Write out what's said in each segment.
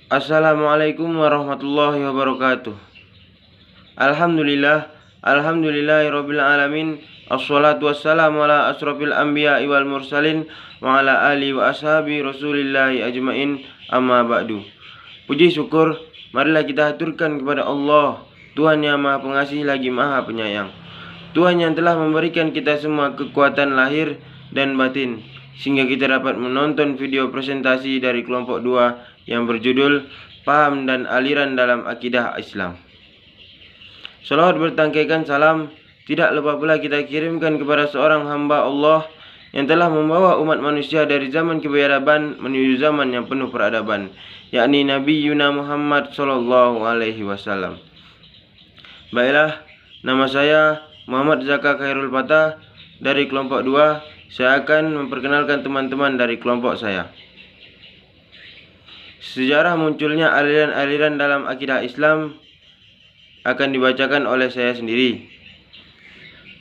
Assalamualaikum warahmatullahi wabarakatuh. Alhamdulillahirabbil alamin. Assalatu wassalamu ala asrofil anbiya wal mursalin wa ala alihi wa ashabi rasulillahi ajmain, amma ba'du. Puji syukur marilah kita haturkan kepada Allah, Tuhan yang Maha Pengasih lagi Maha Penyayang. Tuhan yang telah memberikan kita semua kekuatan lahir dan batin sehingga kita dapat menonton video presentasi dari kelompok 2 yang berjudul Paham dan Aliran dalam Akidah Islam. Salawat bertangkaikan salam tidak lupa pula kita kirimkan kepada seorang hamba Allah yang telah membawa umat manusia dari zaman kebiadaban menuju zaman yang penuh peradaban, yakni Nabi Yuna Muhammad sallallahu alaihi wasallam. Baiklah, nama saya Muhammad Zaka Khairul Fatah dari kelompok 2. Saya akan memperkenalkan teman-teman dari kelompok saya. Sejarah munculnya aliran-aliran dalam akidah Islam akan dibacakan oleh saya sendiri.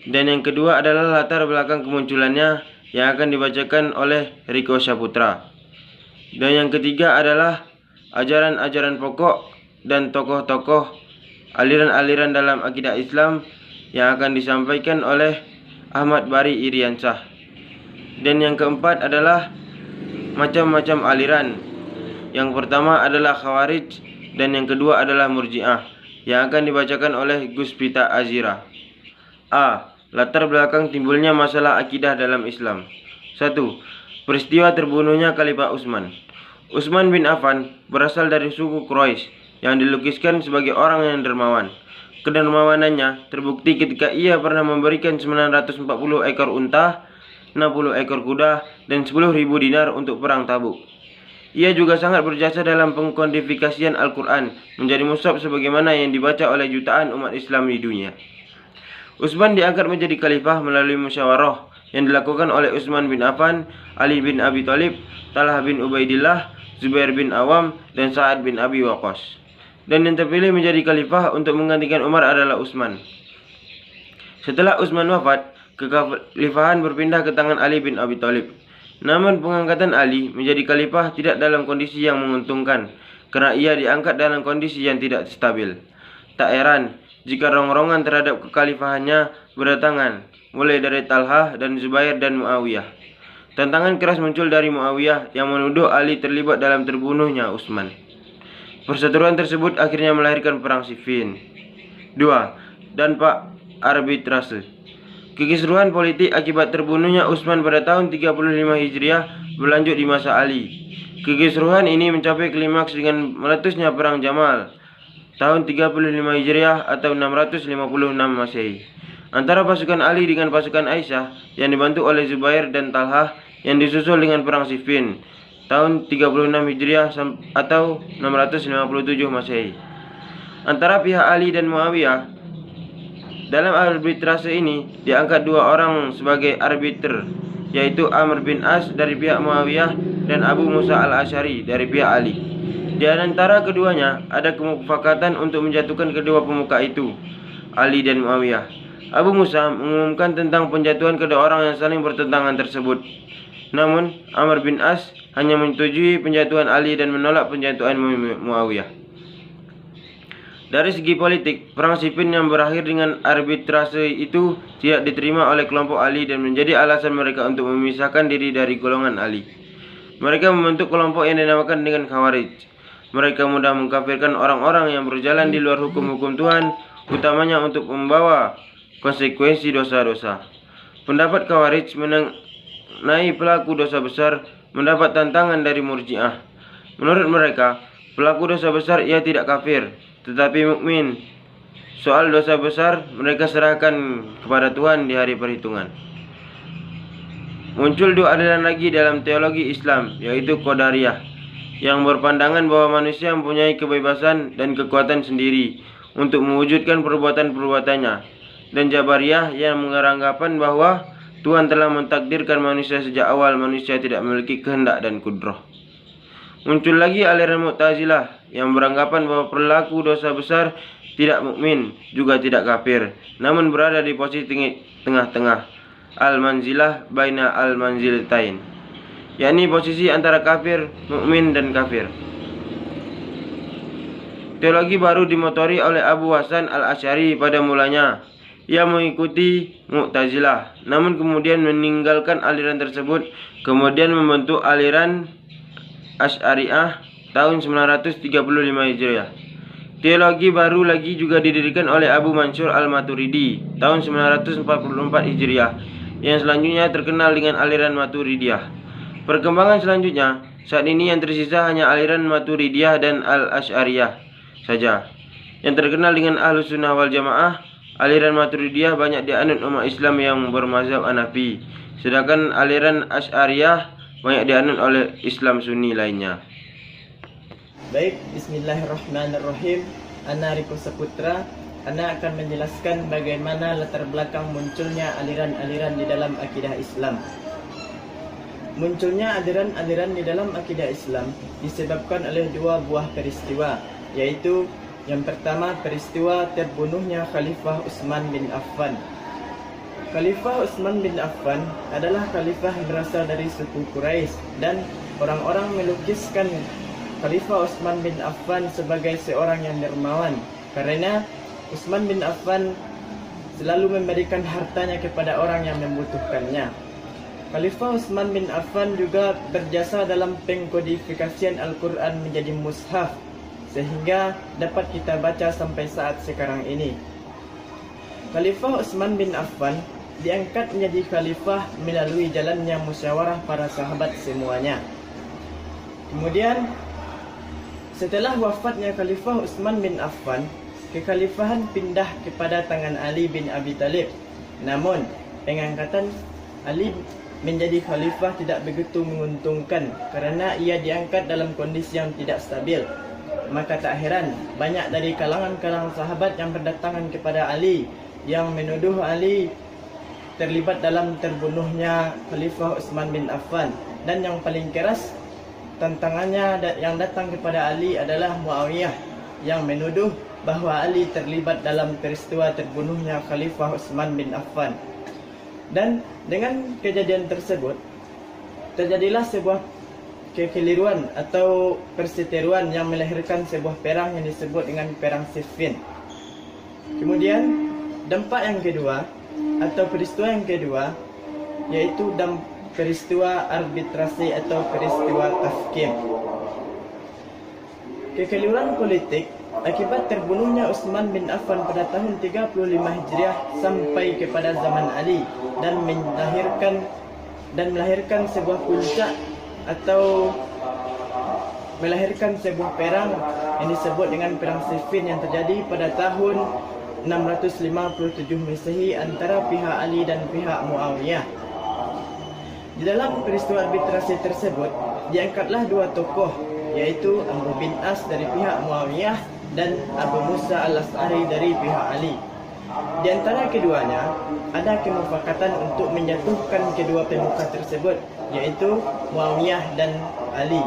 Dan yang kedua adalah latar belakang kemunculannya yang akan dibacakan oleh Riko Saputra. Dan yang ketiga adalah ajaran-ajaran pokok dan tokoh-tokoh aliran-aliran dalam akidah Islam yang akan disampaikan oleh Ahmad Bari Iriansyah. Dan yang keempat adalah macam-macam aliran. Yang pertama adalah Khawarij dan yang kedua adalah Murji'ah yang akan dibacakan oleh Gus Pita Azira. A. Latar belakang timbulnya masalah akidah dalam Islam. 1. Peristiwa terbunuhnya Khalifah Utsman. Utsman bin Affan berasal dari suku Quraisy yang dilukiskan sebagai orang yang dermawan. Kedermawanannya terbukti ketika ia pernah memberikan 940 ekor unta, 60 ekor kuda, dan 10.000 dinar untuk perang Tabuk. Ia juga sangat berjasa dalam pengkodifikasian Al-Quran menjadi mushaf sebagaimana yang dibaca oleh jutaan umat Islam di dunia. Utsman diangkat menjadi khalifah melalui musyawarah yang dilakukan oleh Utsman bin Affan, Ali bin Abi Thalib, Talha bin Ubaidillah, Zubair bin Awam, dan Sa'ad bin Abi Waqqas. Dan yang terpilih menjadi khalifah untuk menggantikan Umar adalah Utsman. Setelah Utsman wafat, kekhalifahan berpindah ke tangan Ali bin Abi Thalib. Namun pengangkatan Ali menjadi khalifah tidak dalam kondisi yang menguntungkan karena ia diangkat dalam kondisi yang tidak stabil. Tak heran jika rongrongan terhadap kekhalifahannya berdatangan mulai dari Talha dan Zubair dan Muawiyah. Tantangan keras muncul dari Muawiyah yang menuduh Ali terlibat dalam terbunuhnya Utsman. Perseteruan tersebut akhirnya melahirkan perang Siffin. 2. Dampak arbitrase. Kekisruhan politik akibat terbunuhnya Utsman pada tahun 35 Hijriah berlanjut di masa Ali. Kekisruhan ini mencapai klimaks dengan meletusnya perang Jamal tahun 35 Hijriah atau 656 Masehi antara pasukan Ali dengan pasukan Aisyah yang dibantu oleh Zubair dan Talha, yang disusul dengan perang Siffin tahun 36 Hijriah atau 657 Masehi antara pihak Ali dan Muawiyah. Dalam arbitrase ini diangkat dua orang sebagai arbiter, yaitu Amr bin As dari pihak Muawiyah dan Abu Musa al-Asy'ari dari pihak Ali. Di antara keduanya ada kemufakatan untuk menjatuhkan kedua pemuka itu, Ali dan Muawiyah. Abu Musa mengumumkan tentang penjatuhan kedua orang yang saling bertentangan tersebut. Namun Amr bin As hanya menyetujui penjatuhan Ali dan menolak penjatuhan Muawiyah. Dari segi politik, perang Siffin yang berakhir dengan arbitrase itu tidak diterima oleh kelompok Ali dan menjadi alasan mereka untuk memisahkan diri dari golongan Ali. Mereka membentuk kelompok yang dinamakan dengan Khawarij. Mereka mudah mengkafirkan orang-orang yang berjalan di luar hukum-hukum Tuhan, utamanya untuk membawa konsekuensi dosa-dosa. Pendapat Khawarij mengenai pelaku dosa besar mendapat tantangan dari Murji'ah. Menurut mereka, pelaku dosa besar ia tidak kafir, tetapi mukmin. Soal dosa besar mereka serahkan kepada Tuhan di hari perhitungan. Muncul dua aliran lagi dalam teologi Islam, yaitu Qadariyah, yang berpandangan bahwa manusia mempunyai kebebasan dan kekuatan sendiri untuk mewujudkan perbuatan-perbuatannya, dan Jabariyah yang beranggapan bahwa Tuhan telah mentakdirkan manusia sejak awal manusia tidak memiliki kehendak dan kudrah. Muncul lagi aliran Mu'tazilah yang beranggapan bahwa pelaku dosa besar tidak mukmin juga tidak kafir, namun berada di posisi tengah-tengah, al-manzilah baina al-manzilatain, yakni posisi antara kafir, mukmin dan kafir. Teologi baru dimotori oleh Abu Hasan al-Asy'ari pada mulanya. Ia mengikuti Mu'tazilah, namun kemudian meninggalkan aliran tersebut, kemudian membentuk aliran Asy'ariyah tahun 935 Hijriah. Teologi baru lagi juga didirikan oleh Abu Mansur al-Maturidi tahun 944 Hijriah, yang selanjutnya terkenal dengan aliran Maturidiyah. Perkembangan selanjutnya, saat ini yang tersisa hanya aliran Maturidiyah dan al-Asy'ariyah saja. Yang terkenal dengan Ahlus Sunnah wal Jamaah, aliran Maturidiyah banyak dianut umat Islam yang bermazhab Hanafi, sedangkan aliran Asy'ariyah banyak dianut oleh Islam Sunni lainnya. Baik, bismillahirrahmanirrahim. Ana Riko Saputra. Ana akan menjelaskan bagaimana latar belakang munculnya aliran-aliran di dalam akidah Islam. Munculnya aliran-aliran di dalam akidah Islam disebabkan oleh dua buah peristiwa, yaitu yang pertama peristiwa terbunuhnya Khalifah Utsman bin Affan. Khalifah Utsman bin Affan adalah khalifah berasal dari suku Quraisy, dan orang-orang melukiskan Khalifah Utsman bin Affan sebagai seorang yang dermawan karena Utsman bin Affan selalu memberikan hartanya kepada orang yang membutuhkannya. Khalifah Utsman bin Affan juga berjasa dalam pengkodifikasian Al-Quran menjadi mushaf, sehingga dapat kita baca sampai saat sekarang ini. Khalifah Utsman bin Affan diangkat menjadi khalifah melalui jalannya musyawarah para sahabat semuanya. Kemudian setelah wafatnya Khalifah Utsman bin Affan, kekhalifahan pindah kepada tangan Ali bin Abi Thalib. Namun, pengangkatan Ali menjadi khalifah tidak begitu menguntungkan karena ia diangkat dalam kondisi yang tidak stabil. Maka tak heran banyak dari kalangan-kalangan sahabat yang berdatangan kepada Ali yang menuduh Ali terlibat dalam terbunuhnya Khalifah Utsman bin Affan. Dan yang paling keras tantangannya yang datang kepada Ali adalah Muawiyah yang menuduh bahwa Ali terlibat dalam peristiwa terbunuhnya Khalifah Utsman bin Affan. Dan dengan kejadian tersebut terjadilah sebuah kekeliruan atau perseteruan yang melahirkan sebuah perang yang disebut dengan Perang Siffin. Kemudian dampak yang kedua atau peristiwa yang kedua yaitu peristiwa arbitrasi atau peristiwa tahkim. Kekeliruan politik akibat terbunuhnya Utsman bin Affan pada tahun 35 Hijriah sampai kepada zaman Ali dan melahirkan sebuah puncak atau melahirkan sebuah perang yang disebut dengan Perang Siffin yang terjadi pada tahun 657 Masehi antara pihak Ali dan pihak Muawiyah. Di dalam peristiwa arbitrasi tersebut diangkatlah dua tokoh, yaitu Amr bin As dari pihak Muawiyah dan Abu Musa al-Asy'ari dari pihak Ali. Di antara keduanya ada kemufakatan untuk menjatuhkan kedua pemuka tersebut, yaitu Muawiyah dan Ali.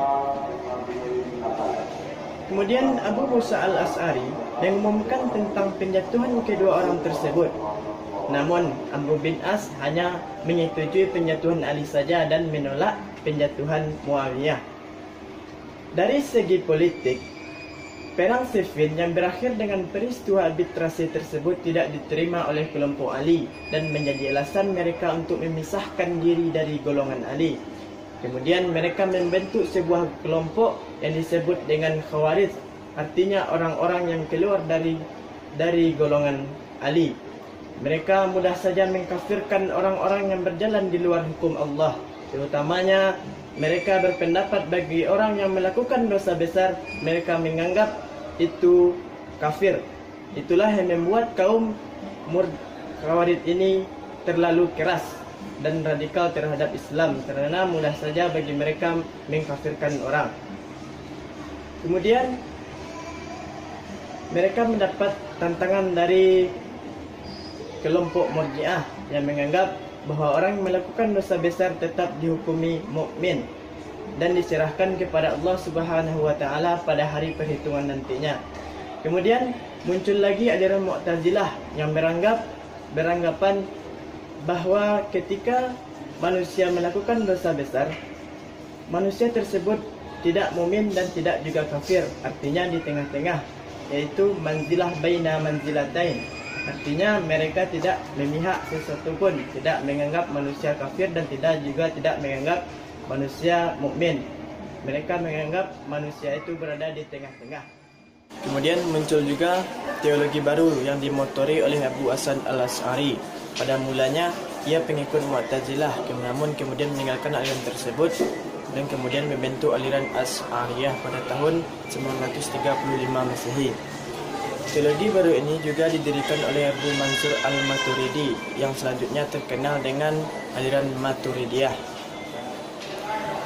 Kemudian Abu Musa al-Asy'ari mengumumkan tentang penjatuhan kedua orang tersebut. Namun Amr bin As hanya menyetujui penjatuhan Ali saja dan menolak penjatuhan Muawiyah. Dari segi politik, Perang Siffin yang berakhir dengan peristiwa arbitrasi tersebut tidak diterima oleh kelompok Ali dan menjadi alasan mereka untuk memisahkan diri dari golongan Ali. Kemudian mereka membentuk sebuah kelompok yang disebut dengan Khawarij, artinya orang-orang yang keluar dari golongan Ali. Mereka mudah saja mengkafirkan orang-orang yang berjalan di luar hukum Allah. Terutamanya mereka berpendapat bagi orang yang melakukan dosa besar, mereka menganggap itu kafir. Itulah yang membuat kaum Khawarij ini terlalu keras dan radikal terhadap Islam, karena mudah saja bagi mereka mengkafirkan orang. Kemudian mereka mendapat tantangan dari kelompok Murji'ah yang menganggap bahwa orang yang melakukan dosa besar tetap dihukumi mukmin dan diserahkan kepada Allah Subhanahu wa taala pada hari perhitungan nantinya. Kemudian muncul lagi aliran Mu'tazilah yang beranggapan bahwa ketika manusia melakukan dosa besar, manusia tersebut tidak mukmin dan tidak juga kafir, artinya di tengah-tengah. yaitu manzilah baina manzilatain. Artinya mereka tidak memihak sesuatu pun, tidak menganggap manusia kafir dan tidak menganggap manusia mukmin. Mereka menganggap manusia itu berada di tengah-tengah. Kemudian muncul juga teologi baru yang dimotori oleh Abu Hasan al-Asy'ari. Pada mulanya ia pengikut Mu'tazilah, namun kemudian meninggalkan aliran tersebut dan kemudian membentuk aliran Asy'ariyah pada tahun 935 Masehi. Teologi baru ini juga didirikan oleh Abu Mansur al-Maturidi yang selanjutnya terkenal dengan aliran Maturidiyah.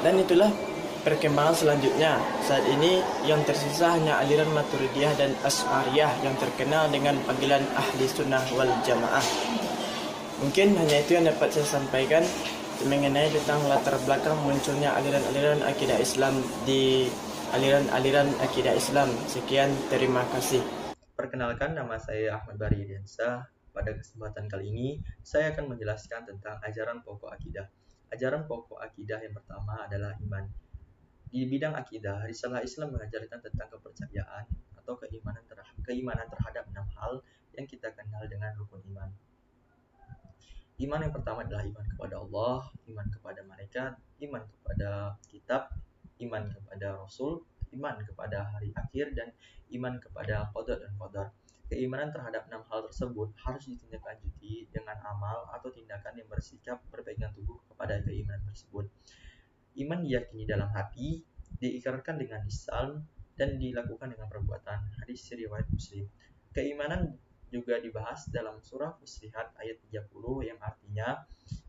Dan itulah perkembangan selanjutnya. Saat ini yang tersisa hanya aliran Maturidiyah dan Asy'ariyah yang terkenal dengan panggilan Ahli Sunnah wal Jamaah. Mungkin hanya itu yang dapat saya sampaikan mengenai tentang latar belakang munculnya aliran-aliran akidah Islam di aliran-aliran akidah Islam. Sekian, terima kasih. Perkenalkan, nama saya Ahmad Bari Diansyah. Pada kesempatan kali ini, saya akan menjelaskan tentang ajaran pokok akidah. Ajaran pokok akidah yang pertama adalah iman. Di bidang akidah, risalah Islam mengajarkan tentang kepercayaan atau keimanan terhadap 6 hal yang kita kenal dengan rukun iman. Iman yang pertama adalah iman kepada Allah, iman kepada malaikat, iman kepada kitab, iman kepada Rasul, iman kepada hari akhir, dan iman kepada qada dan qadar. Keimanan terhadap 6 hal tersebut harus ditindaklanjuti dengan amal atau tindakan yang bersikap berpegang teguh kepada keimanan tersebut. Iman diyakini dalam hati, diikrarkan dengan lisan, dan dilakukan dengan perbuatan. Hadis riwayat Muslim. Keimanan juga dibahas dalam surah Fussilat ayat 30 yang artinya,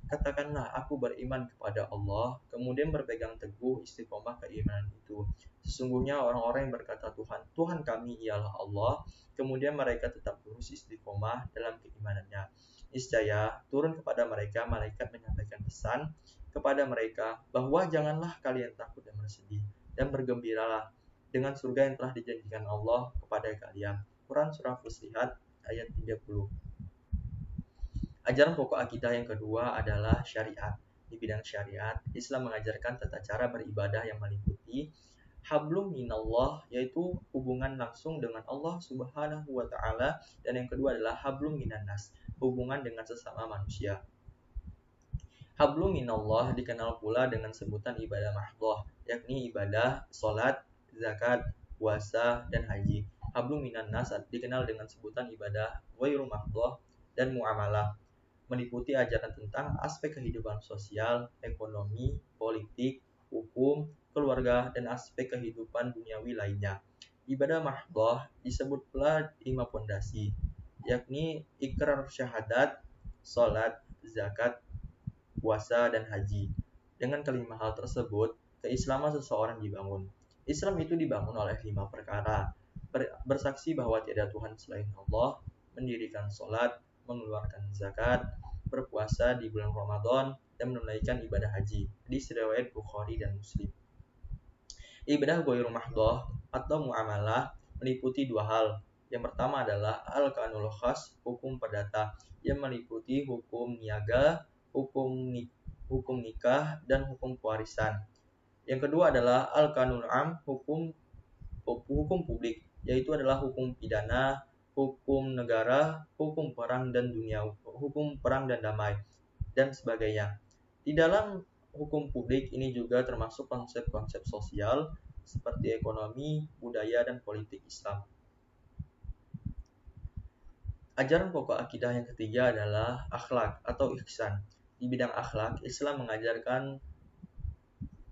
katakanlah aku beriman kepada Allah, kemudian berpegang teguh istiqomah keimanan itu. Sesungguhnya orang-orang yang berkata Tuhan kami ialah Allah, kemudian mereka tetap lurus istiqomah dalam keimanannya. Niscaya turun kepada mereka malaikat menyampaikan pesan kepada mereka bahwa janganlah kalian takut dan bersedih, dan bergembiralah dengan surga yang telah dijanjikan Allah kepada kalian. Quran surah Fussilat ayat 30. Ajaran pokok akidah yang kedua adalah syariat. Di bidang syariat, Islam mengajarkan tata cara beribadah yang meliputi hablum minallah, yaitu hubungan langsung dengan Allah Subhanahu wa taala, dan yang kedua adalah hablum minannas, hubungan dengan sesama manusia. Hablum minallah dikenal pula dengan sebutan ibadah mahdhah, yakni ibadah salat, zakat, puasa, dan haji. Hablum minannas dikenal dengan sebutan ibadah ghairu mahdhah dan muamalah, meliputi ajaran tentang aspek kehidupan sosial, ekonomi, politik, hukum, keluarga, dan aspek kehidupan duniawi lainnya. Ibadah mahdhah disebut pula 5 pondasi, yakni ikrar syahadat, salat, zakat, puasa, dan haji. Dengan kelima hal tersebut, keislaman seseorang dibangun. Islam itu dibangun oleh 5 perkara. Bersaksi bahwa tiada Tuhan selain Allah, mendirikan sholat, mengeluarkan zakat, berpuasa di bulan Ramadan, dan menunaikan ibadah haji. Hadis riwayat Bukhari dan Muslim. Ibadah ghairu mahdhah atau muamalah meliputi 2 hal. Yang pertama adalah al-qanul khas, hukum perdata, yang meliputi hukum niaga, hukum nikah, dan hukum pewarisan. Yang kedua adalah al-qanul am, hukum publik, yaitu adalah hukum pidana, hukum negara, hukum perang dan damai, dan sebagainya. Di dalam hukum publik ini juga termasuk konsep-konsep sosial seperti ekonomi, budaya, dan politik Islam. Ajaran pokok akidah yang ketiga adalah akhlak atau ihsan. Di bidang akhlak, Islam mengajarkan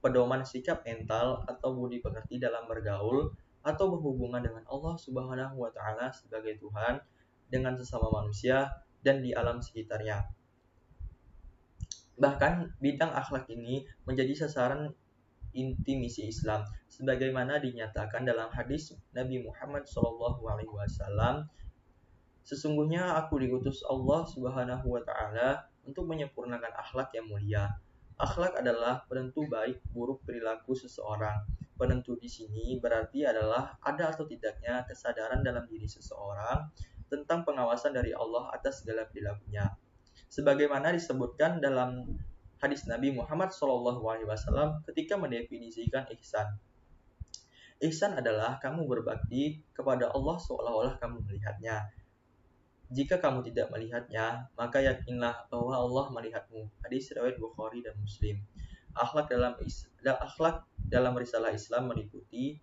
pedoman sikap mental atau budi pekerti dalam bergaul atau berhubungan dengan Allah Subhanahu wa taala sebagai Tuhan, dengan sesama manusia, dan di alam sekitarnya. Bahkan bidang akhlak ini menjadi sasaran inti misi Islam, sebagaimana dinyatakan dalam hadis Nabi Muhammad SAW, sesungguhnya aku diutus Allah Subhanahu wa taala untuk menyempurnakan akhlak yang mulia. Akhlak adalah penentu baik buruk perilaku seseorang. Penentu di sini berarti adalah ada atau tidaknya kesadaran dalam diri seseorang tentang pengawasan dari Allah atas segala perilakunya. Sebagaimana disebutkan dalam hadis Nabi Muhammad SAW ketika mendefinisikan ihsan. Ihsan adalah kamu berbakti kepada Allah seolah-olah kamu melihatnya. Jika kamu tidak melihatnya, maka yakinlah bahwa Allah melihatmu. Hadis riwayat Bukhari dan Muslim. Akhlak dalam risalah Islam meliputi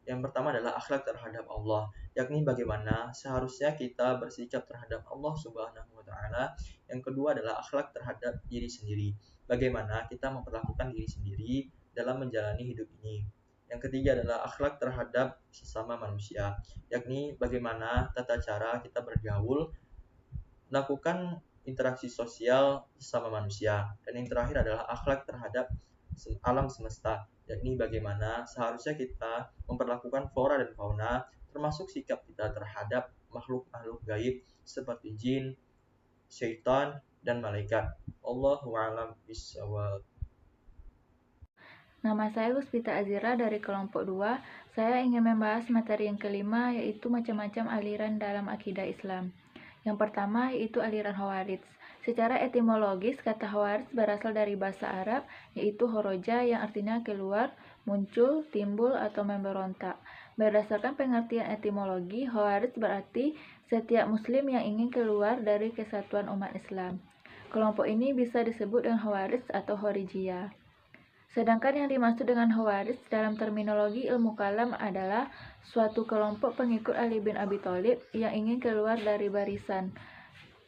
yang pertama adalah akhlak terhadap Allah, yakni bagaimana seharusnya kita bersikap terhadap Allah Subhanahu wa taala. Yang kedua adalah akhlak terhadap diri sendiri, bagaimana kita memperlakukan diri sendiri dalam menjalani hidup ini. Yang ketiga adalah akhlak terhadap sesama manusia, yakni bagaimana tata cara kita bergaul, melakukan interaksi sosial sesama manusia. Dan yang terakhir adalah akhlak terhadap alam semesta, yakni bagaimana seharusnya kita memperlakukan flora dan fauna, termasuk sikap kita terhadap makhluk-makhluk gaib seperti jin, syaitan, dan malaikat. Allahu a'lam bishawab. Nama saya Luspita Azira dari kelompok 2. Saya ingin membahas materi yang kelima, yaitu macam-macam aliran dalam akidah Islam. Yang pertama yaitu aliran Khawarij. Secara etimologis, kata Khawarij berasal dari bahasa Arab, yaitu khoroja yang artinya keluar, muncul, timbul, atau memberontak. Berdasarkan pengertian etimologi, Khawarij berarti setiap muslim yang ingin keluar dari kesatuan umat Islam. Kelompok ini bisa disebut dengan Khawarij atau Khorijiyah. Sedangkan yang dimaksud dengan Khawarij dalam terminologi ilmu kalam adalah suatu kelompok pengikut Ali bin Abi Thalib yang ingin keluar dari barisan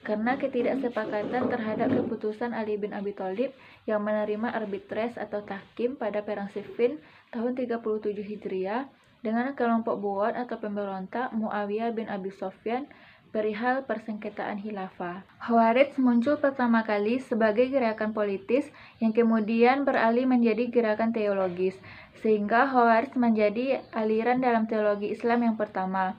karena ketidaksepakatan terhadap keputusan Ali bin Abi Thalib yang menerima arbitres atau tahkim pada Perang Siffin tahun 37 Hijriah dengan kelompok buat atau pemberontak Muawiyah bin Abi Sufyan perihal persengketaan khilafah. Khawarij muncul pertama kali sebagai gerakan politis yang kemudian beralih menjadi gerakan teologis, sehingga Khawarij menjadi aliran dalam teologi Islam yang pertama.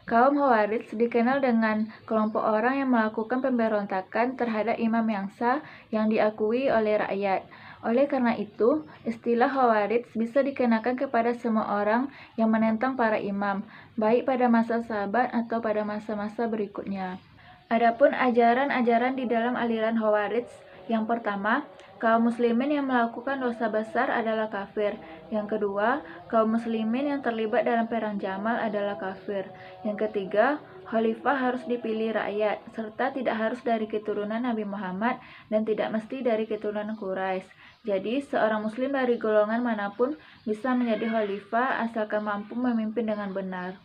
Kaum Khawarij dikenal dengan kelompok orang yang melakukan pemberontakan terhadap imam yang sah yang diakui oleh rakyat. Oleh karena itu, istilah Khawarij bisa dikenakan kepada semua orang yang menentang para imam, baik pada masa sahabat atau pada masa-masa berikutnya. Adapun ajaran-ajaran di dalam aliran Khawarij, yang pertama, kaum muslimin yang melakukan dosa besar adalah kafir. Yang kedua, kaum muslimin yang terlibat dalam perang Jamal adalah kafir. Yang ketiga, khalifah harus dipilih rakyat, serta tidak harus dari keturunan Nabi Muhammad dan tidak mesti dari keturunan Quraisy. Jadi, seorang muslim dari golongan manapun bisa menjadi khalifah asalkan mampu memimpin dengan benar.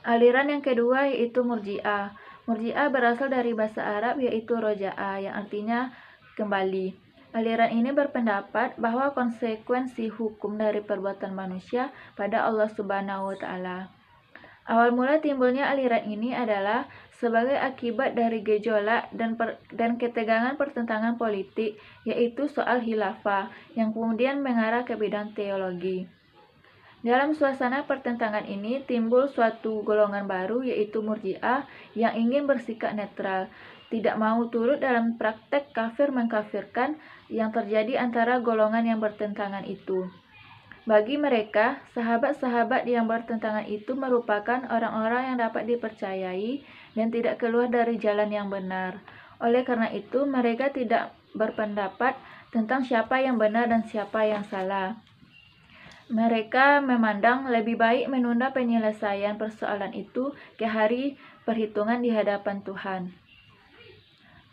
Aliran yang kedua yaitu Murji'ah. Murji'ah berasal dari bahasa Arab yaitu roja'a yang artinya kembali. Aliran ini berpendapat bahwa konsekuensi hukum dari perbuatan manusia pada Allah Subhanahu wa taala. Awal mula timbulnya aliran ini adalah sebagai akibat dari gejolak dan ketegangan pertentangan politik, yaitu soal khilafah, yang kemudian mengarah ke bidang teologi. Dalam suasana pertentangan ini timbul suatu golongan baru, yaitu Murji'ah, yang ingin bersikap netral, tidak mau turut dalam praktek kafir mengkafirkan yang terjadi antara golongan yang bertentangan itu. Bagi mereka, sahabat-sahabat yang bertentangan itu merupakan orang-orang yang dapat dipercayai dan tidak keluar dari jalan yang benar. Oleh karena itu, mereka tidak berpendapat tentang siapa yang benar dan siapa yang salah. Mereka memandang lebih baik menunda penyelesaian persoalan itu ke hari perhitungan di hadapan Tuhan.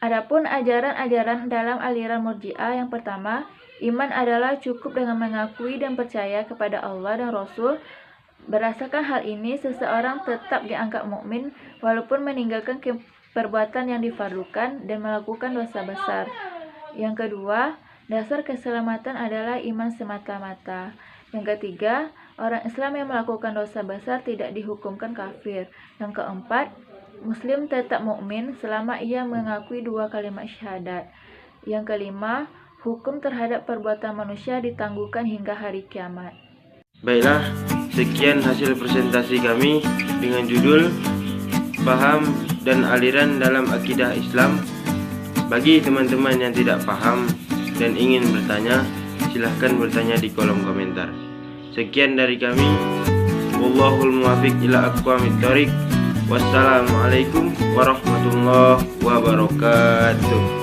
Adapun ajaran-ajaran dalam aliran Murji'ah yang pertama, iman adalah cukup dengan mengakui dan percaya kepada Allah dan Rasul. Berdasarkan hal ini, seseorang tetap dianggap mukmin walaupun meninggalkan perbuatan yang difardukan dan melakukan dosa besar. Yang kedua, dasar keselamatan adalah iman semata-mata. Yang ketiga, orang Islam yang melakukan dosa besar tidak dihukumkan kafir. Yang keempat, Muslim tetap mukmin selama ia mengakui 2 kalimat syahadat. Yang kelima, hukum terhadap perbuatan manusia ditangguhkan hingga hari kiamat. Baiklah, sekian hasil presentasi kami dengan judul Paham dan Aliran dalam Akidah Islam. Bagi teman-teman yang tidak paham dan ingin bertanya, silahkan bertanya di kolom komentar. Sekian dari kami. Wallahul muwaffiq ila aqwamit thoriq. Wassalamualaikum warahmatullahi wabarakatuh.